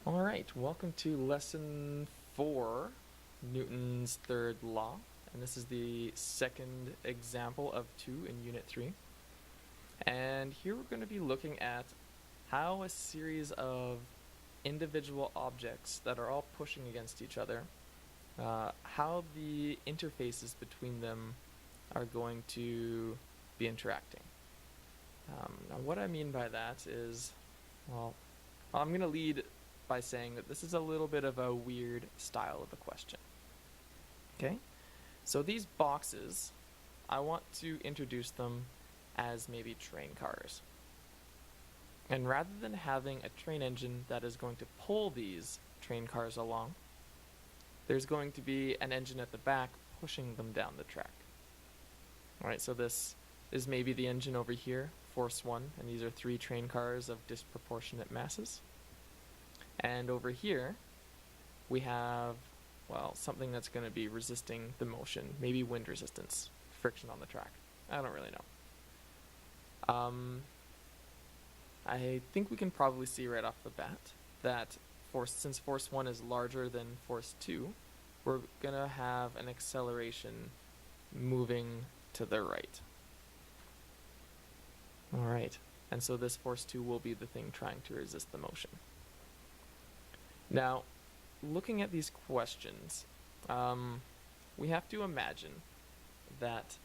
All right, welcome to lesson 4, Newton's third law, and this is the second example of 2 in unit 3. And here we're going to be looking at how a series of individual objects that are all pushing against each other, how the interfaces between them are going to be interacting. Now what I mean by that is, well, I'm going to lead by saying that this is a little bit of a weird style of a question. Okay? So these boxes, I want to introduce them as maybe train cars. And rather than having a train engine that is going to pull these train cars along, there's going to be an engine at the back pushing them down the track. Alright, so this is maybe the engine over here, force 1, and these are 3 train cars of disproportionate masses. And over here, we have, well, something that's going to be resisting the motion, maybe wind resistance, friction on the track. I don't really know. I think we can probably see right off the bat that since force 1 is larger than force 2, we're going to have an acceleration moving to the right. Alright, and so this force 2 will be the thing trying to resist the motion. Now, looking at these questions, we have to imagine that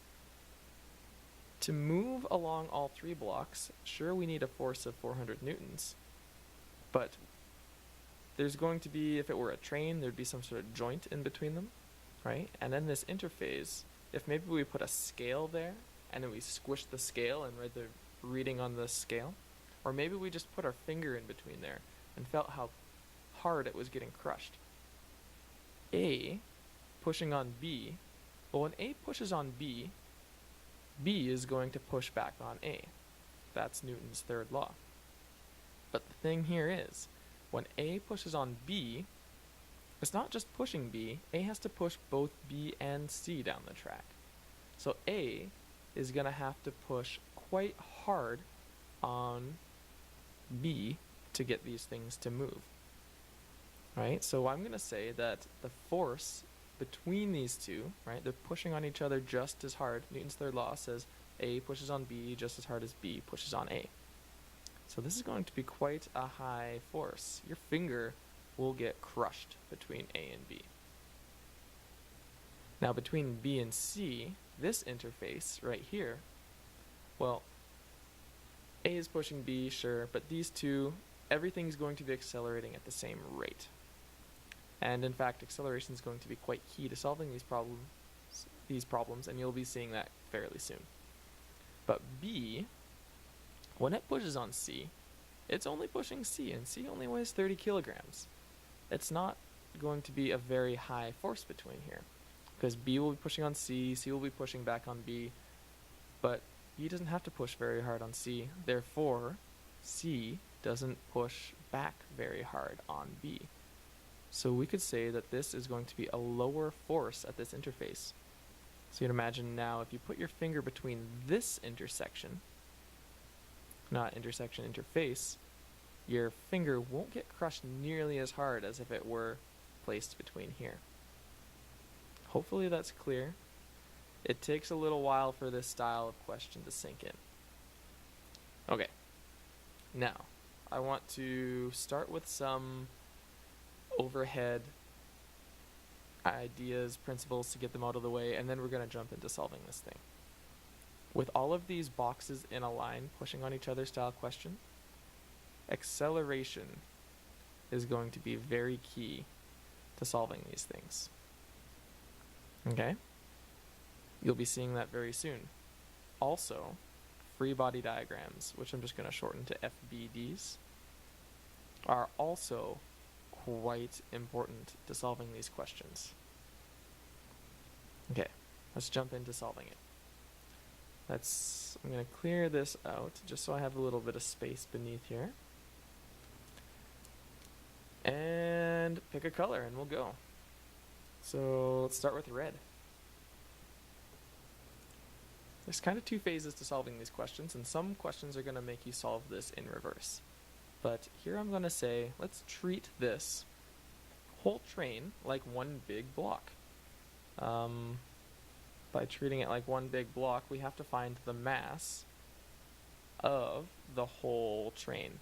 to move along all 3 blocks, sure, we need a force of 400 newtons, but there's going to be, if it were a train, there'd be some sort of joint in between them, right? And then this interface, if maybe we put a scale there, and then we squish the scale and read the reading on the scale, or maybe we just put our finger in between there and felt how hard it was getting crushed. A pushing on B, well, when A pushes on B, B is going to push back on A. That's Newton's third law. But the thing here is, when A pushes on B, it's not just pushing B, A has to push both B and C down the track. So A is going to have to push quite hard on B to get these things to move. Right, so I'm going to say that the force between these two, right, they're pushing on each other just as hard. Newton's third law says A pushes on B just as hard as B pushes on A. So this is going to be quite a high force. Your finger will get crushed between A and B. Now between B and C, this interface right here, well, A is pushing B, sure, but these two, everything's going to be accelerating at the same rate. And in fact, acceleration is going to be quite key to solving these problems, and you'll be seeing that fairly soon. But B, when it pushes on C, it's only pushing C, and C only weighs 30 kilograms. It's not going to be a very high force between here, because B will be pushing on C, C will be pushing back on B, but B doesn't have to push very hard on C, therefore C doesn't push back very hard on B. So we could say that this is going to be a lower force at this interface. So you'd imagine now if you put your finger between this intersection, not intersection, interface, your finger won't get crushed nearly as hard as if it were placed between here. Hopefully that's clear. It takes a little while for this style of question to sink in. Okay, now I want to start with some overhead ideas, principles to get them out of the way, and then we're going to jump into solving this thing. With all of these boxes in a line pushing on each other style question, acceleration is going to be very key to solving these things. Okay? You'll be seeing that very soon. Also, free body diagrams, which I'm just going to shorten to FBDs, are also quite important to solving these questions. Okay, let's jump into solving it. I'm going to clear this out just so I have a little bit of space beneath here. And pick a color and we'll go. So let's start with red. There's kind of 2 phases to solving these questions, and some questions are going to make you solve this in reverse. But here I'm going to say, let's treat this whole train like one big block. By treating it like one big block, we have to find the mass of the whole train,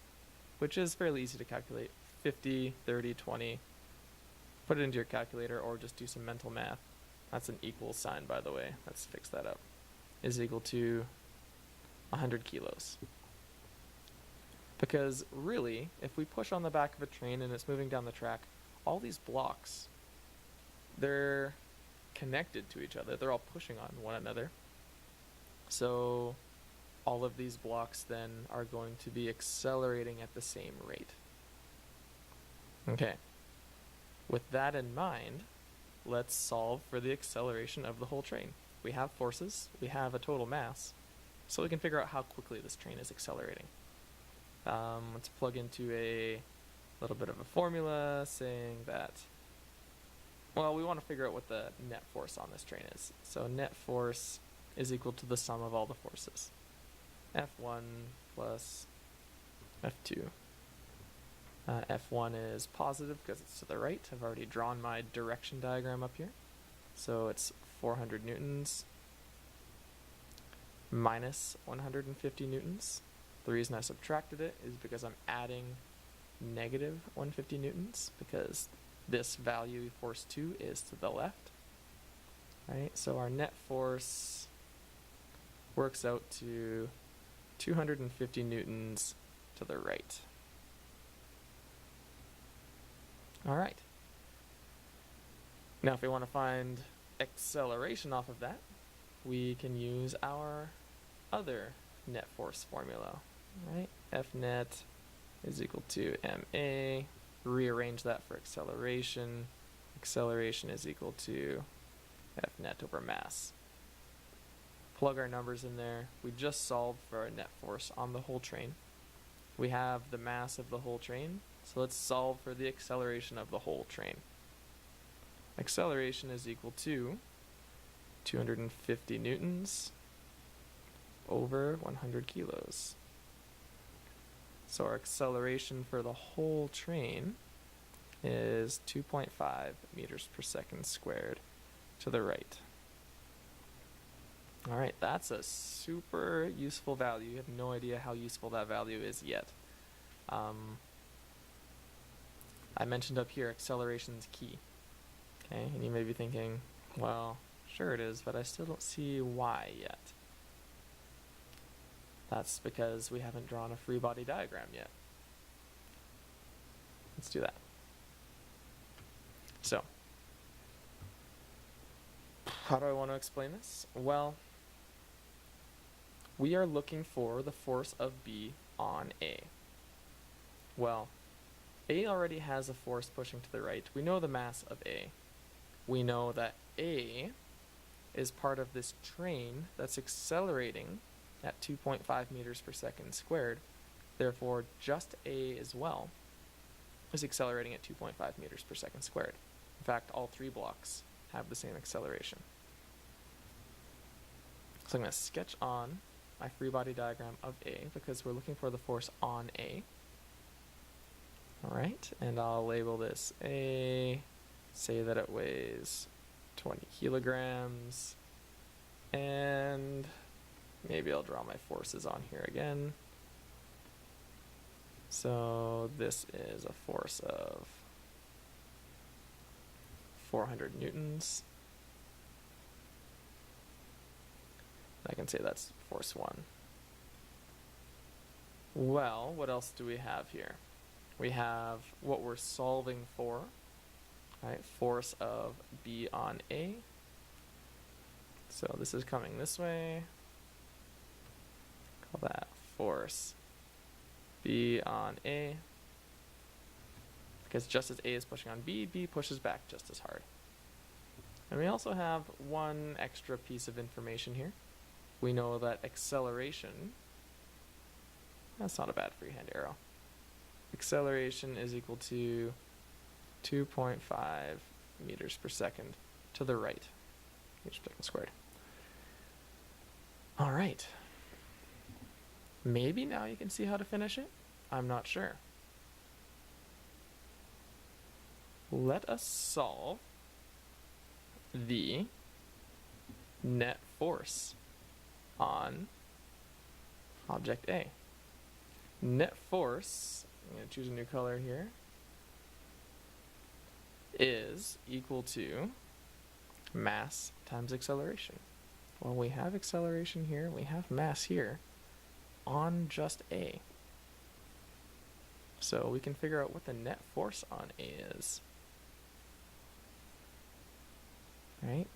which is fairly easy to calculate. 50, 30, 20. Put it into your calculator or just do some mental math. That's an equal sign, by the way. Let's fix that up. Is equal to 100 kilos. Because really, if we push on the back of a train and it's moving down the track, all these blocks, they're connected to each other. They're all pushing on one another. So all of these blocks then are going to be accelerating at the same rate. Okay. With that in mind, let's solve for the acceleration of the whole train. We have forces, we have a total mass, so we can figure out how quickly this train is accelerating. Let's plug into a little bit of a formula saying that, well, we want to figure out what the net force on this train is. So net force is equal to the sum of all the forces. F1 plus F2. F1 is positive because it's to the right. I've already drawn my direction diagram up here. So it's 400 newtons minus 150 newtons. The reason I subtracted it is because I'm adding negative 150 newtons because this value, force 2, is to the left. Right? So our net force works out to 250 newtons to the right. Alright. Now if we want to find acceleration off of that, we can use our other net force formula. Right? F net is equal to ma. Rearrange that for acceleration. Acceleration is equal to F net over mass. Plug our numbers in there. We just solved for our net force on the whole train. We have the mass of the whole train, so let's solve for the acceleration of the whole train. Acceleration is equal to 250 newtons over 100 kilos. So our acceleration for the whole train is 2.5 meters per second squared to the right. Alright, that's a super useful value. You have no idea how useful that value is yet. I mentioned up here acceleration's key. Okay, and you may be thinking, well, sure it is, but I still don't see why yet. That's because we haven't drawn a free body diagram yet. Let's do that. So, how do I want to explain this? Well, we are looking for the force of B on A. Well, A already has a force pushing to the right. We know the mass of A. We know that A is part of this train that's accelerating at 2.5 meters per second squared. Therefore, just A as well is accelerating at 2.5 meters per second squared. In fact, all three blocks have the same acceleration. So I'm going to sketch on my free body diagram of A because we're looking for the force on A. Alright, and I'll label this A, say that it weighs 20 kilograms, and maybe I'll draw my forces on here again. So this is a force of 400 newtons. I can say that's force 1. Well, what else do we have here? We have what we're solving for, right? Force of B on A. So this is coming this way. Call that force B on A. Because just as A is pushing on B, B pushes back just as hard. And we also have one extra piece of information here. We know that acceleration, that's not a bad freehand arrow. Acceleration is equal to 2.5 meters per second to the right, meters per second squared. All right. Maybe now you can see how to finish it. I'm not sure. let us solve the net force on object A. Net force, I'm going to choose a new color here, is equal to mass times acceleration. Well, we have acceleration here, we have mass here on just A. So we can figure out what the net force on A is. Right?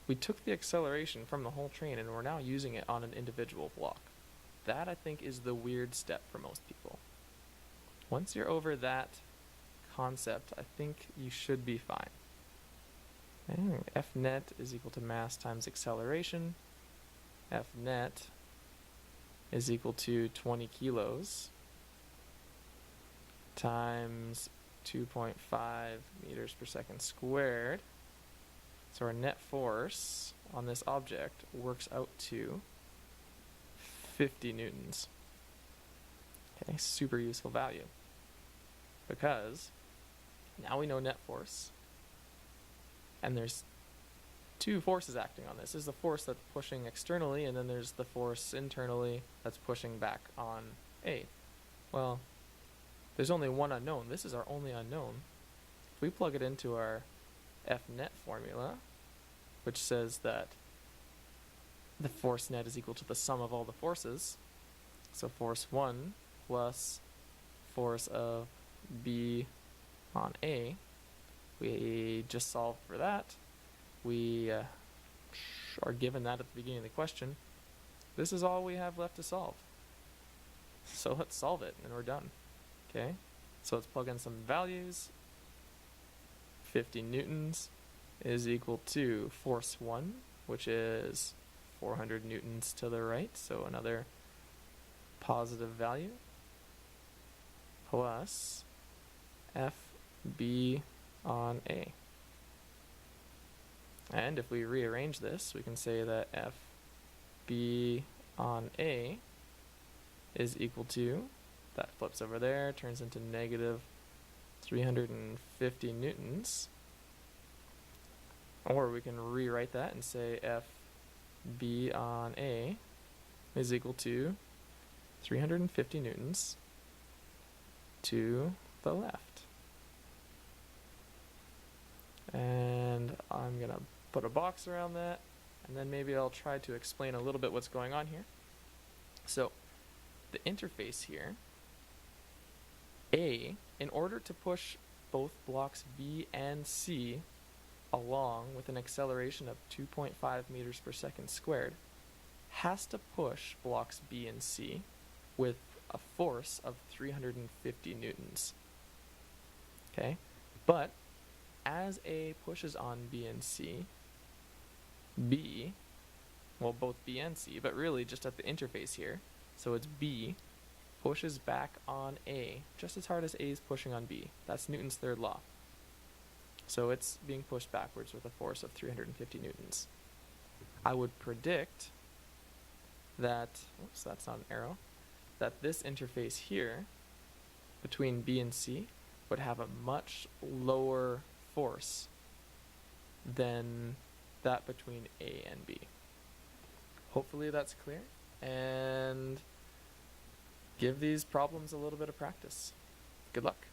We took the acceleration from the whole train and we're now using it on an individual block. That, I think, is the weird step for most people. Once you're over that concept, I think you should be fine. Okay. F net is equal to mass times acceleration. F net is equal to 20 kilos times 2.5 meters per second squared. So our net force on this object works out to 50 newtons. Okay, super useful value. Because now we know net force, and there's two forces acting on this. There's the force that's pushing externally, and then there's the force internally that's pushing back on A. Well, there's only one unknown. This is our only unknown. If we plug it into our F net formula, which says that the force net is equal to the sum of all the forces, so force 1 plus force of B on A, we just solved for that. We are given that at the beginning of the question. This is all we have left to solve. So let's solve it and we're done. Okay, so let's plug in some values. 50 newtons is equal to force 1, which is 400 newtons to the right, so another positive value, plus FB on A. And if we rearrange this, we can say that FB on A is equal to, that flips over there, turns into negative 350 newtons. Or we can rewrite that and say FB on A is equal to 350 newtons to the left. And I'm going to put a box around that, and then maybe I'll try to explain a little bit what's going on here. So, the interface here, A, in order to push both blocks B and C along with an acceleration of 2.5 meters per second squared, has to push blocks B and C with a force of 350 newtons. Okay? But as A pushes on B and C, B, well, both B and C, but really just at the interface here, so it's B, pushes back on A just as hard as A is pushing on B. That's Newton's third law. So it's being pushed backwards with a force of 350 newtons. I would predict that, oops, that's not an arrow, that this interface here between B and C would have a much lower force than that between A and B. Hopefully that's clear, and give these problems a little bit of practice. Good luck.